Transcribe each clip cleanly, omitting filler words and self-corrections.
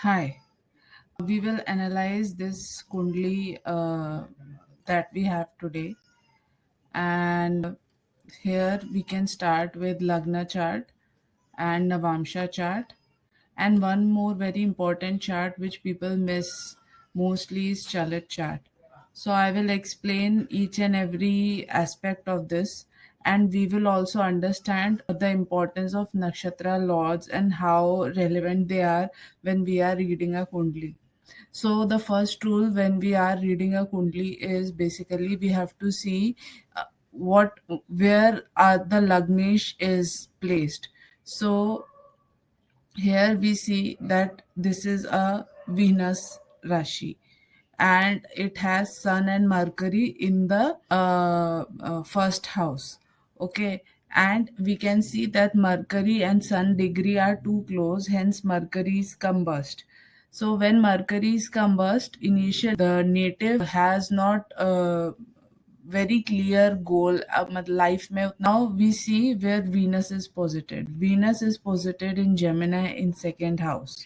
Hi, we will analyze this Kundli that we have today. And here we can start with Lagna chart and Navamsha chart. And one more very important chart which people miss mostly is Chalit chart. So I will explain each and every aspect of this, and we will also understand the importance of nakshatra lords and how relevant they are when we are reading a kundli. So the first rule when we are reading a kundli is basically we have to see what where the lagnesh is placed. So here we see that this is a Venus Rashi, and it has Sun and Mercury in the first house. Okay, and we can see that Mercury and Sun degree are too close, hence Mercury is combust. So when Mercury is combust, initially the native has not very clear goal life mein. Now we see where Venus is posited in Gemini in second house.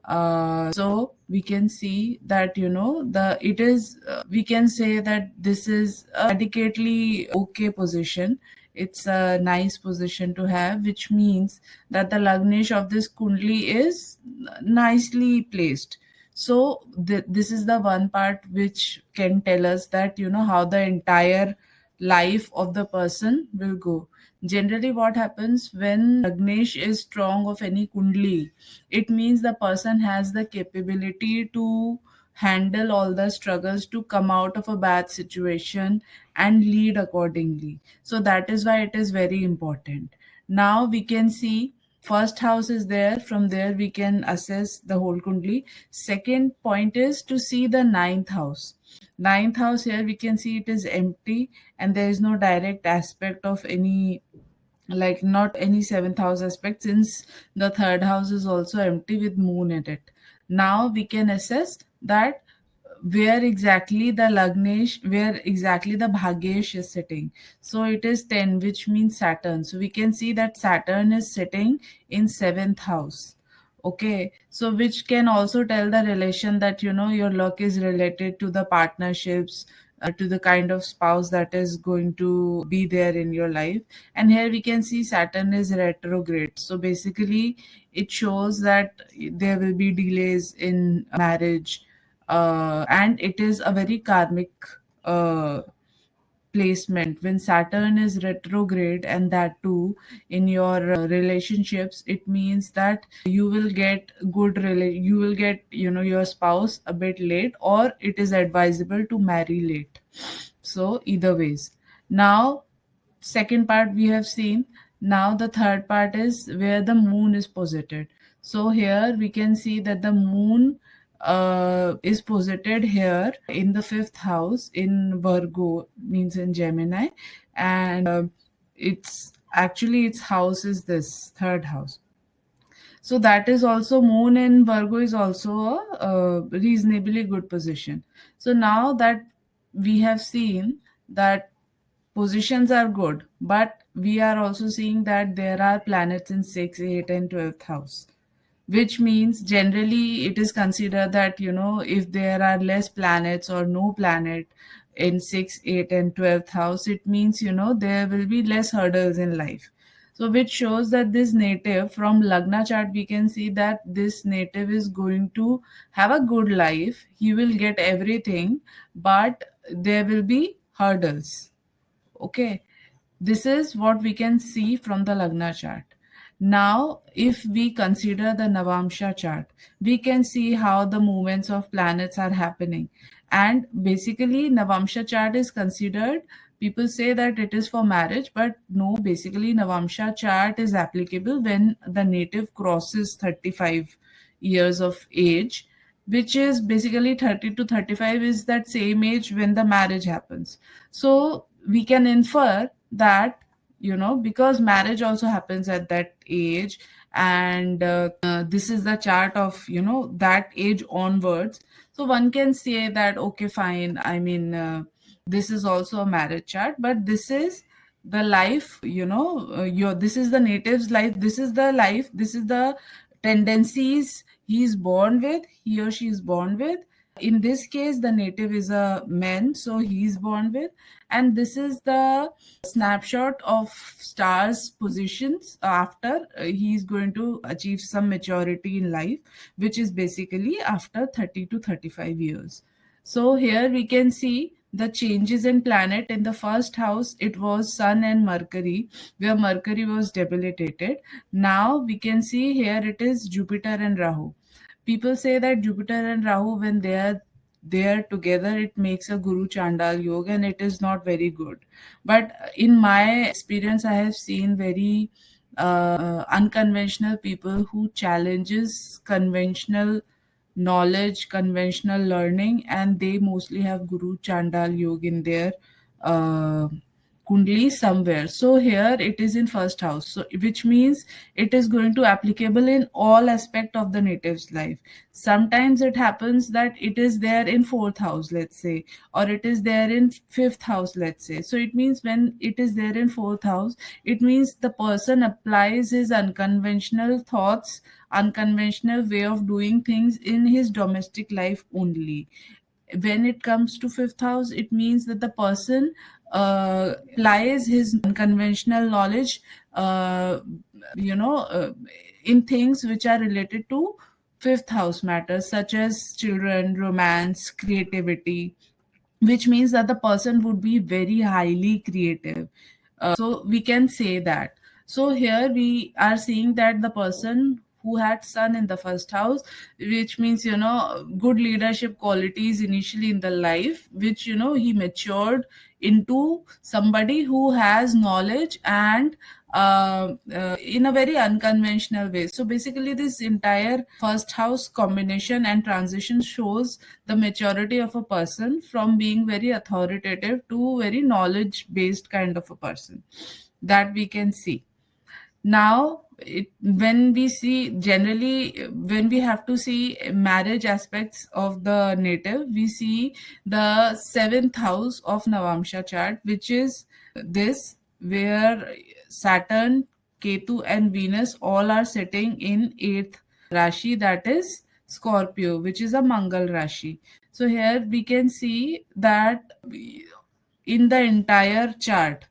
So we can see that the it is we can say that this is a adequately okay position. It's a nice position to have, which means that the lagnesh of this kundli is nicely placed. So this is the one part which can tell us that how the entire life of the person will go. Generally, what happens when lagnesh is strong of any kundli, it means the person has the capability to handle all the struggles, to come out of a bad situation and lead accordingly. So that is why it is very important. Now we can see first house is there. From there we can assess the whole kundli. Second point is to see the ninth house. Ninth house, here we can see it is empty and there is no direct aspect of any, like not any seventh house aspect, since the third house is also empty with moon in it. Now we can assess that where exactly the lagnesh, where exactly the bhagesh is sitting. So it is 10, which means Saturn. So we can see that Saturn is sitting in seventh house. Okay, so which can also tell the relation that your luck is related to the partnerships, to the kind of spouse that is going to be there in your life. And here we can see Saturn is retrograde. So basically, it shows that there will be delays in marriage, and it is a very karmic uh, placement when Saturn is retrograde, and that too in your relationships. It means that you will get you will get your spouse a bit late, or it is advisable to marry late. So either ways. Now second part we have seen. Now the third part is where the moon is posited. So here we can see that the moon is posited here in the fifth house in Virgo, means in Gemini, and it's actually its house is this third house. So that is also moon in Virgo is also a reasonably good position. So now that we have seen that positions are good, but we are also seeing that there are planets in 6, 8, and 12th house, which means generally it is considered that if there are less planets or no planet in 6, 8, and 12th house, it means there will be less hurdles in life. So which shows that this native from Lagna chart, we can see that this native is going to have a good life. He will get everything, but there will be hurdles. Okay, this is what we can see from the Lagna chart. Now, if we consider the Navamsha chart, we can see how the movements of planets are happening. And basically, Navamsha chart is considered, people say that it is for marriage, but no, basically, Navamsha chart is applicable when the native crosses 35 years of age, which is basically 30 to 35 is that same age when the marriage happens. So we can infer that because marriage also happens at that age, and this is the chart of that age onwards. So one can say that okay, fine, I mean, this is also a marriage chart, but this is the life, your this is the native's life, this is the life, this is the tendencies he's born with, he or she is born with. In this case, the native is a man, so he's born with. And this is the snapshot of stars positions after he's going to achieve some maturity in life, which is basically after 30 to 35 years. So here we can see the changes in planet. In the first house, it was Sun and Mercury, where Mercury was debilitated. Now we can see here it is Jupiter and Rahu. People say that Jupiter and Rahu, when they are together, it makes a Guru Chandal yoga, and it is not very good. But in my experience, I have seen very unconventional people who challenges conventional knowledge, conventional learning, and they mostly have Guru Chandal Yoga in their uh, Kundli somewhere. So here it is in first house, so which means it is going to applicable in all aspect of the native's life. Sometimes it happens that it is there in fourth house, let's say, or it is there in fifth house, let's say. So it means when it is there in fourth house, it means the person applies his unconventional thoughts, unconventional way of doing things in his domestic life only. When it comes to fifth house, it means that the person applies his unconventional knowledge, uh, you know uh, in things which are related to fifth house matters, such as children, romance, creativity, which means that the person would be very highly creative. So we can say that. So here we are seeing that the person who had sun in the first house, which means, good leadership qualities initially in the life, which, he matured into somebody who has knowledge and in a very unconventional way. So basically, this entire first house combination and transition shows the maturity of a person from being very authoritative to very knowledge based kind of a person, that we can see. Now when we see generally, when we have to see marriage aspects of the native, we see the seventh house of Navamsha chart, which is this, where Saturn, Ketu and Venus all are sitting in eighth Rashi, that is Scorpio, which is a Mangal Rashi. So here we can see that in the entire chart,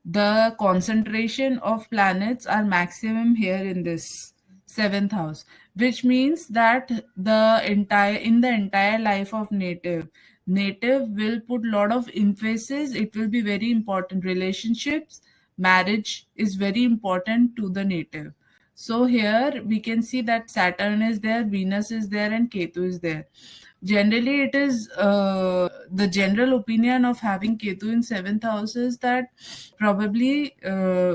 the concentration of planets are maximum here in this seventh house, which means that the entire life of native will put lot of emphasis. It will be very important. Relationships, marriage is very important to the native. So here we can see that Saturn is there, Venus is there, and Ketu is there. Generally, it is the general opinion of having Ketu in seventh house is that probably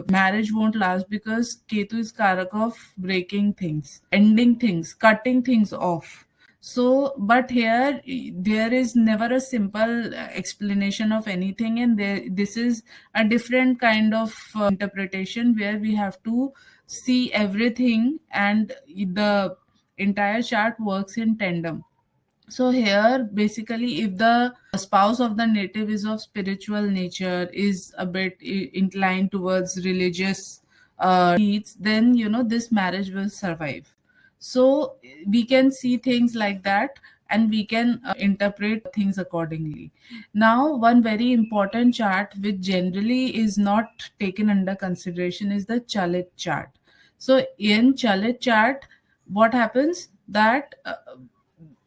marriage won't last, because Ketu is karak of breaking things, ending things, cutting things off. So, but here there is never a simple explanation of anything, and this is a different kind of interpretation where we have to see everything, and the entire chart works in tandem. So here, basically, if the spouse of the native is of spiritual nature, is a bit inclined towards religious needs, then this marriage will survive. So we can see things like that, and we can interpret things accordingly. Now, one very important chart which generally is not taken under consideration is the Chalit chart. So in Chalit chart, what happens that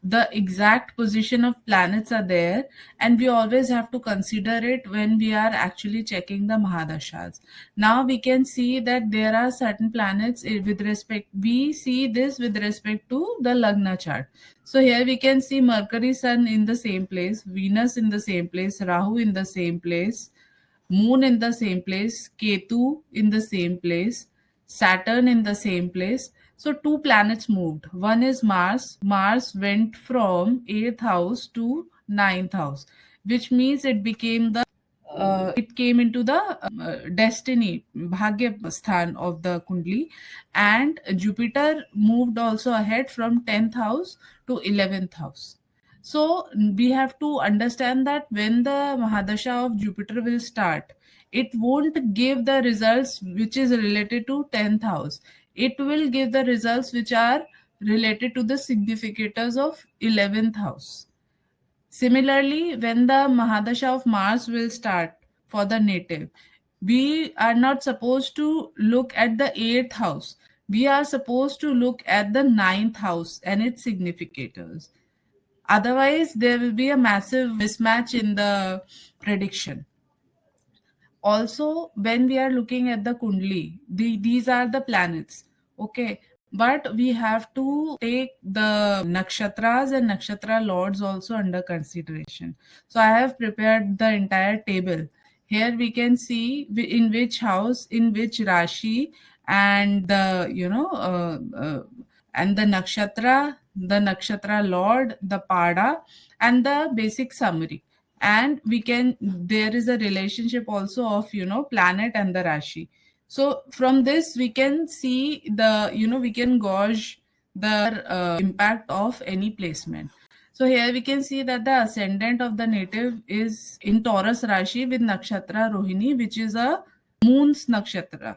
the exact position of planets are there, and we always have to consider it when we are actually checking the Mahadashas. Now we can see that there are certain planets with respect, we see this with respect to the Lagna chart. So here we can see Mercury, Sun in the same place, Venus in the same place, Rahu in the same place, Moon in the same place, Ketu in the same place, Saturn in the same place. So two planets moved. One is Mars. Mars went from 8th house to 9th house, which means it came into the destiny, bhagya sthan of the kundli. And Jupiter moved also ahead from 10th house to 11th house. So we have to understand that when the Mahadasha of Jupiter will start, it won't give the results which is related to 10th house. it will give the results which are related to the significators of 11th house. Similarly, when the Mahadasha of Mars will start for the native, we are not supposed to look at the 8th house. We are supposed to look at the 9th house and its significators. Otherwise, there will be a massive mismatch in the prediction. Also, when we are looking at the kundli, these are the planets, okay, but we have to take the nakshatras and nakshatra lords also under consideration. So I have prepared the entire table. Here we can see in which house, in which rashi, and the and the nakshatra lord, the pada, and the basic summary. And we can, there is a relationship also of planet and the rashi. So from this we can see the, we can gauge the impact of any placement. So here we can see that the ascendant of the native is in Taurus Rashi with Nakshatra Rohini, which is a moon's nakshatra,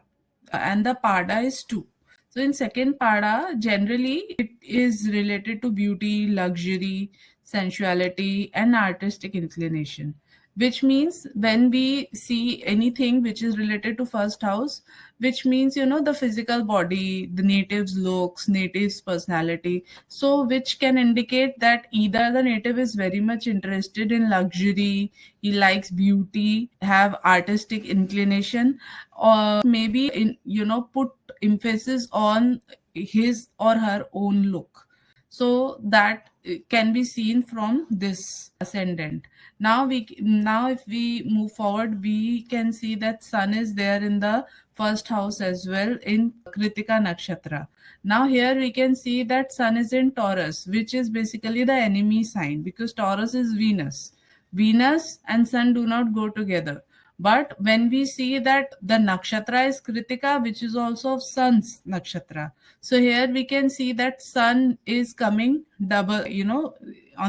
and the pada is 2. So in second pada, generally it is related to beauty, luxury, sensuality, and artistic inclination. Which means when we see anything which is related to first house, which means the physical body, the native's looks, native's personality. So which can indicate that either the native is very much interested in luxury, he likes beauty, have artistic inclination, or maybe put emphasis on his or her own look. So that can be seen from this ascendant. Now if we move forward, we can see that sun is there in the first house as well in Kritika nakshatra. Now here we can see that sun is in Taurus, which is basically the enemy sign, because Taurus is Venus and sun do not go together. But when we see that the nakshatra is Kritika, which is also of sun's nakshatra, so here we can see that sun is coming double,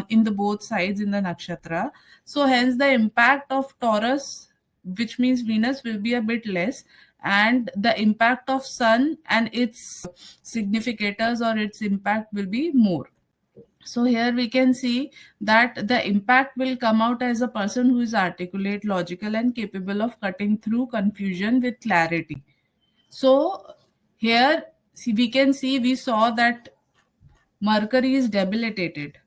in the both sides in the nakshatra. So hence the impact of Taurus, which means Venus, will be a bit less, and the impact of sun and its significators or its impact will be more. So here we can see that the impact will come out as a person who is articulate, logical, and capable of cutting through confusion with clarity. So here we can see, we saw that Mercury is debilitated.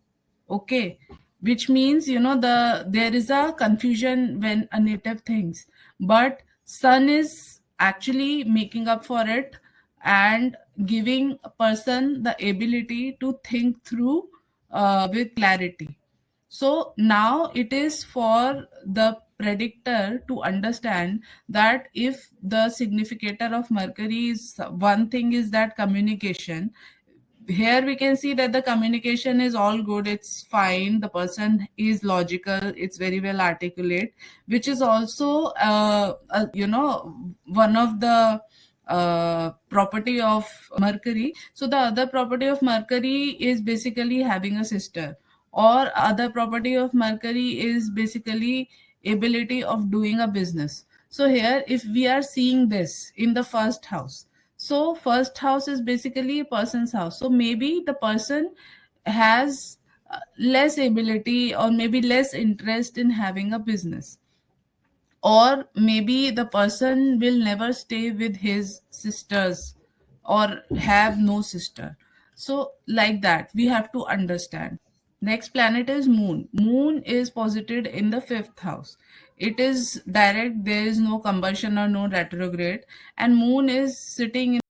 Okay, which means there is a confusion when a native thinks, but Sun is actually making up for it and giving a person the ability to think through with clarity. So now it is for the predictor to understand that if the significator of Mercury is one thing, is that communication. Here we can see that the communication is all good, it's fine, the person is logical, it's very well articulate, which is also one of the property of Mercury. So the other property of Mercury is basically having a sister, or other property of Mercury is basically ability of doing a business. So here if we are seeing this in the first house, so first house is basically a person's house. So maybe the person has less ability or maybe less interest in having a business, or maybe the person will never stay with his sisters or have no sister. So like that we have to understand. Next planet is moon is posited in the fifth house. It is direct, there is no combustion or no retrograde, and moon is sitting in